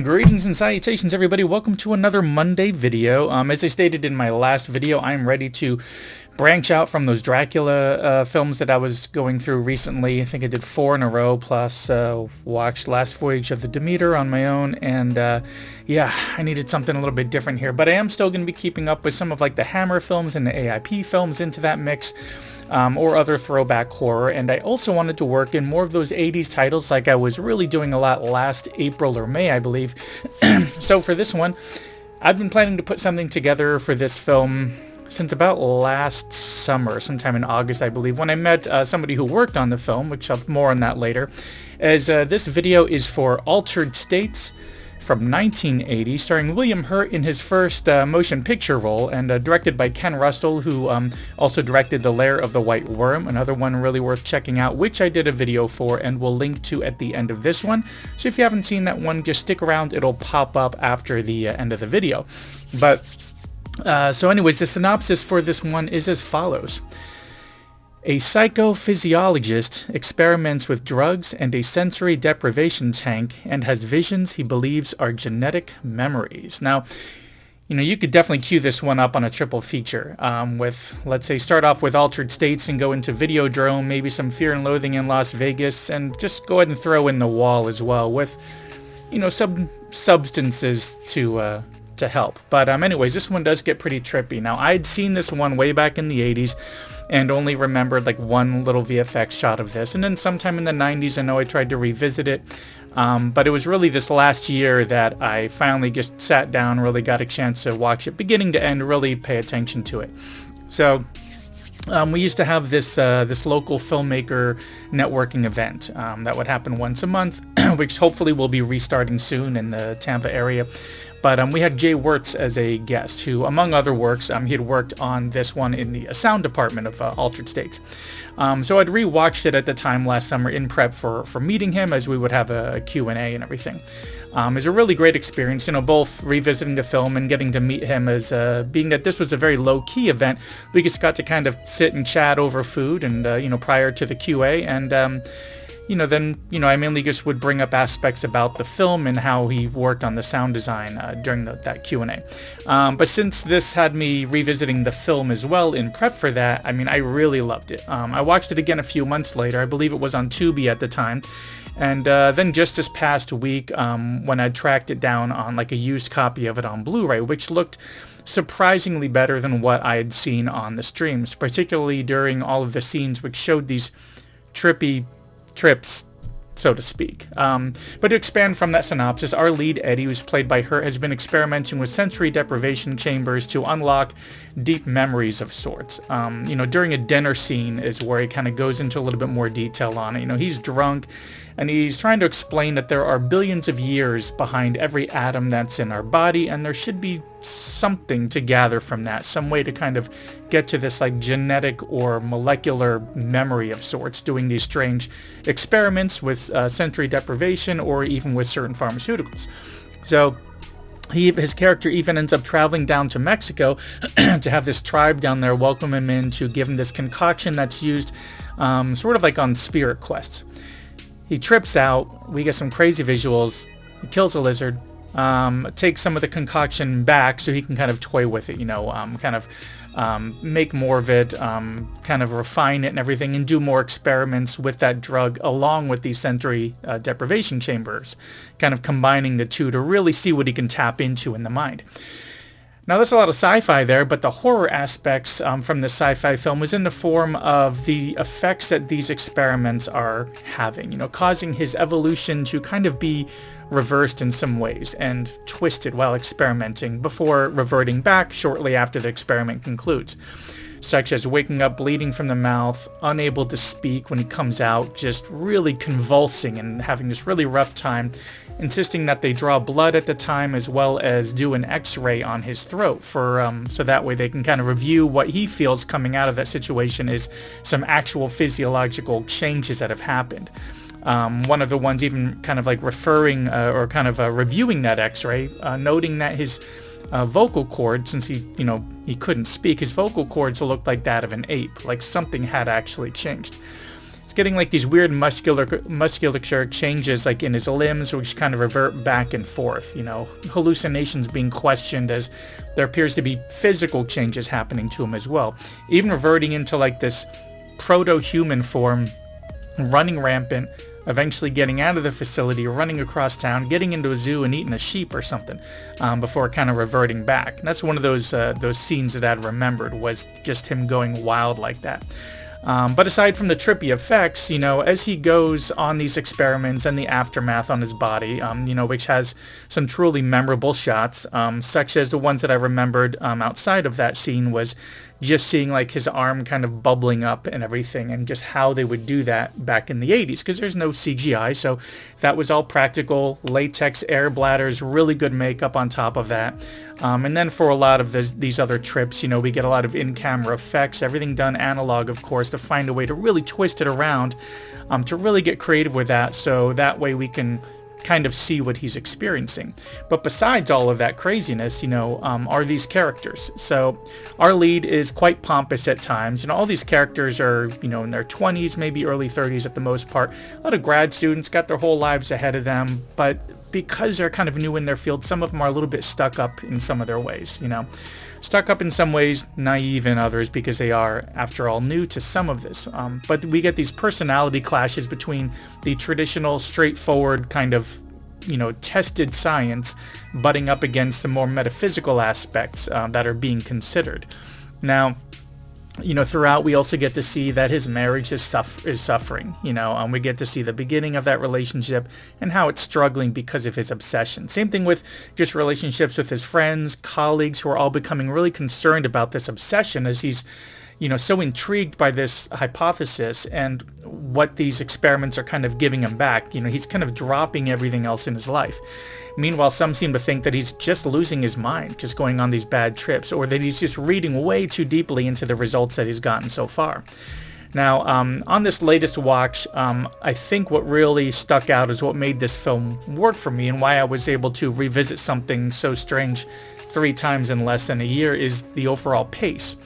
Greetings and salutations, everybody. Welcome to another Monday video. As I stated in my last video, I'm ready to branch out from those Dracula films that I was going through recently. I think I did 4 in a row, plus watched Last Voyage of the Demeter on my own, and yeah, I needed something a little bit different here. But I am still going to be keeping up with some of like the Hammer films and the AIP films into that mix. Or other throwback horror, and I also wanted to work in more of those 80s titles like I was really doing a lot last April or May, I believe. So for this one, I've been planning to put something together for this film since about last summer, sometime in August, I believe, when I met somebody who worked on the film, which I'll have more on that later, as this video is for Altered States, from 1980, starring William Hurt in his first motion picture role, and directed by Ken Russell, who also directed The Lair of the White Worm, another one really worth checking out, which I did a video for and will link to at the end of this one. So if you haven't seen that one, just stick around, it'll pop up after the end of the video. But, so anyways, the synopsis for this one is as follows. A psycho-physiologist experiments with drugs and a sensory deprivation tank and has visions he believes are genetic memories. Now, you know, you could definitely cue this one up on a triple feature with, let's say, start off with Altered States and go into Videodrome, maybe some Fear and Loathing in Las Vegas, and just go ahead and throw in The Wall as well with, you know, some substances to help. But anyways, this one does get pretty trippy. Now, I'd seen this one way back in the 80s and only remembered like one little VFX shot of this. And then sometime in the 90s, I know I tried to revisit it. But it was really this last year that I finally just sat down, really got a chance to watch it beginning to end, really pay attention to it. So we used to have this this local filmmaker networking event that would happen once a month, which hopefully will be restarting soon in the Tampa area. But we had Jay Wirtz as a guest, who, among other works, he had worked on this one in the sound department of Altered States. So I'd rewatched it at the time last summer in prep for meeting him, as we would have a Q&A and everything. It was a really great experience, you know, both revisiting the film and getting to meet him, as being that this was a very low-key event. We just got to kind of sit and chat over food and, you know, prior to the QA, and you know, then, you know, I mainly just would bring up aspects about the film and how he worked on the sound design during that Q&A. But since this had me revisiting the film as well in prep for that, I mean, I really loved it. I watched it again a few months later. I believe it was on Tubi at the time. And then just this past week, when I tracked it down on like a used copy of it on Blu-ray, which looked surprisingly better than what I had seen on the streams, particularly during all of the scenes which showed these trippy trips, so to speak. But to expand from that synopsis, our lead, Eddie, who's played by Hurt, has been experimenting with sensory deprivation chambers to unlock deep memories of sorts. You know, during a dinner scene is where he kind of goes into a little bit more detail on it. You know, he's drunk, and he's trying to explain that there are billions of years behind every atom that's in our body, and there should be something to gather from that, some way to kind of get to this like genetic or molecular memory of sorts, doing these strange experiments with sensory deprivation or even with certain pharmaceuticals. So his character even ends up traveling down to Mexico to have this tribe down there welcome him in to give him this concoction that's used sort of like on spirit quests. He trips out, we get some crazy visuals, he kills a lizard, takes some of the concoction back so he can kind of toy with it, you know, kind of make more of it, kind of refine it and everything, and do more experiments with that drug along with these sensory deprivation chambers, kind of combining the two to really see what he can tap into in the mind. Now, there's a lot of sci-fi there, but the horror aspects from the sci-fi film was in the form of the effects that these experiments are having, you know, causing his evolution to kind of be reversed in some ways and twisted while experimenting before reverting back shortly after the experiment concludes, such as waking up bleeding from the mouth, unable to speak when he comes out, just really convulsing and having this really rough time, insisting that they draw blood at the time as well as do an x-ray on his throat for so that way they can kind of review what he feels coming out of that situation is some actual physiological changes that have happened. One of the ones even kind of like referring or kind of reviewing that x-ray, noting that his vocal cords, since he couldn't speak, his vocal cords looked like that of an ape, like something had actually changed. It's getting like these weird musculature changes like in his limbs, which kind of revert back and forth, you know, hallucinations being questioned as there appears to be physical changes happening to him as well, even reverting into like this proto-human form, running rampant, eventually getting out of the facility, running across town, getting into a zoo and eating a sheep or something, before kind of reverting back. And that's one of those scenes that I'd remembered, was just him going wild like that. But aside from the trippy effects, you know, as he goes on these experiments and the aftermath on his body, you know, which has some truly memorable shots, such as the ones that I remembered outside of that scene, was just seeing like his arm kind of bubbling up and everything, and just how they would do that back in the 80s, because there's no CGI, so that was all practical, latex air bladders, really good makeup on top of that. And then for a lot of these other trips, you know, we get a lot of in-camera effects, everything done analog, of course, to find a way to really twist it around, to really get creative with that, so that way we can kind of see what he's experiencing. But besides all of that craziness, you know, are these characters. So our lead is quite pompous at times. You know, all these characters are, you know, in their 20s, maybe early 30s at the most part. A lot of grad students got their whole lives ahead of them, but because they're kind of new in their field, some of them are a little bit stuck up in some of their ways, you know. Stuck up in some ways, naive in others, because they are, after all, new to some of this. But we get these personality clashes between the traditional, straightforward kind of, you know, tested science butting up against some more metaphysical aspects that are being considered. Now, you know, throughout we also get to see that his marriage is suffering, you know, we get to see the beginning of that relationship and how it's struggling because of his obsession. Same thing with just relationships with his friends, colleagues, who are all becoming really concerned about this obsession, as he's, you know, so intrigued by this hypothesis and what these experiments are kind of giving him back. You know, he's kind of dropping everything else in his life. Meanwhile, some seem to think that he's just losing his mind, just going on these bad trips, or that he's just reading way too deeply into the results that he's gotten so far. Now, on this latest watch, I think what really stuck out is what made this film work for me, and why I was able to revisit something so strange 3 times in less than a year, is the overall pace.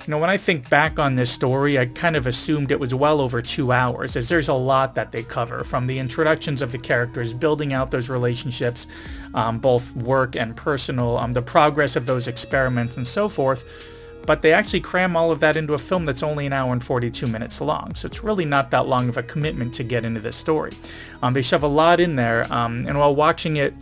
You know, when I think back on this story, I kind of assumed it was well over 2 hours, as there's a lot that they cover, from the introductions of the characters, building out those relationships, both work and personal, the progress of those experiments and so forth. But they actually cram all of that into a film that's only 1 hour and 42 minutes long, so it's really not that long of a commitment to get into this story. They shove a lot in there, and while watching it,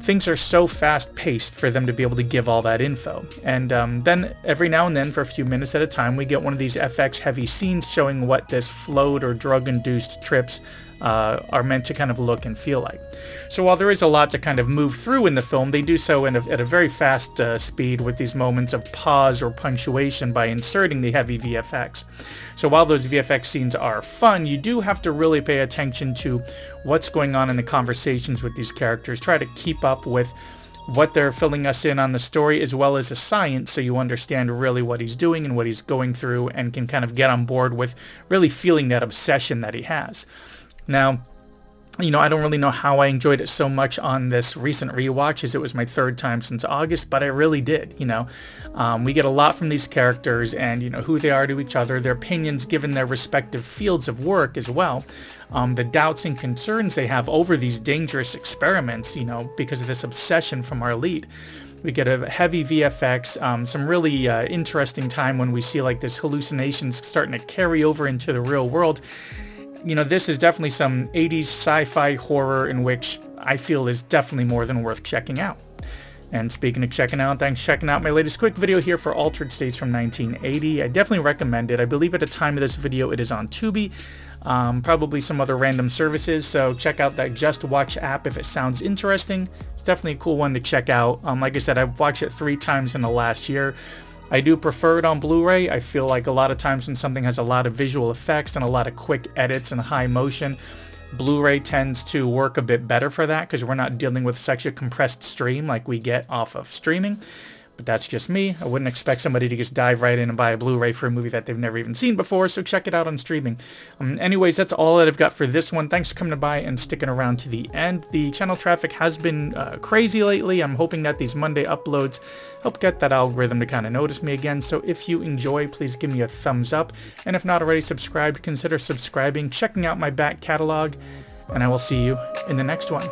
things are so fast-paced for them to be able to give all that info. And then every now and then, for a few minutes at a time, we get one of these FX-heavy scenes showing what this float or drug-induced trips are meant to kind of look and feel like. So while there is a lot to kind of move through in the film, they do so at a very fast speed, with these moments of pause or punctuation by inserting the heavy VFX. So while those VFX scenes are fun, you do have to really pay attention to what's going on in the conversations with these characters. Try to keep up with what they're filling us in on the story, as well as the science, so you understand really what he's doing and what he's going through, and can kind of get on board with really feeling that obsession that he has. Now, you know, I don't really know how I enjoyed it so much on this recent rewatch, as it was my 3rd time since August, but I really did, you know. We get a lot from these characters, and, you know, who they are to each other, their opinions given their respective fields of work as well, the doubts and concerns they have over these dangerous experiments, you know, because of this obsession from our lead. We get a heavy VFX, some really interesting time when we see like this hallucinations starting to carry over into the real world. You know, this is definitely some 80s sci-fi horror, in which I feel is definitely more than worth checking out. And speaking of checking out, thanks for checking out my latest quick video here for Altered States from 1980. I definitely recommend it. I believe at the time of this video it is on Tubi, probably some other random services, so check out that Just Watch app if it sounds interesting. It's definitely a cool one to check out. Like I said, I've watched it 3 times in the last year. I do prefer it on Blu-ray. I feel like a lot of times when something has a lot of visual effects and a lot of quick edits and high motion, Blu-ray tends to work a bit better for that, because we're not dealing with such a compressed stream like we get off of streaming. But that's just me. I wouldn't expect somebody to just dive right in and buy a Blu-ray for a movie that they've never even seen before, so check it out on streaming. Anyways, that's all that I've got for this one. Thanks for coming by and sticking around to the end. The channel traffic has been crazy lately. I'm hoping that these Monday uploads help get that algorithm to kind of notice me again, so if you enjoy, please give me a thumbs up. And if not already subscribed, consider subscribing, checking out my back catalog, and I will see you in the next one.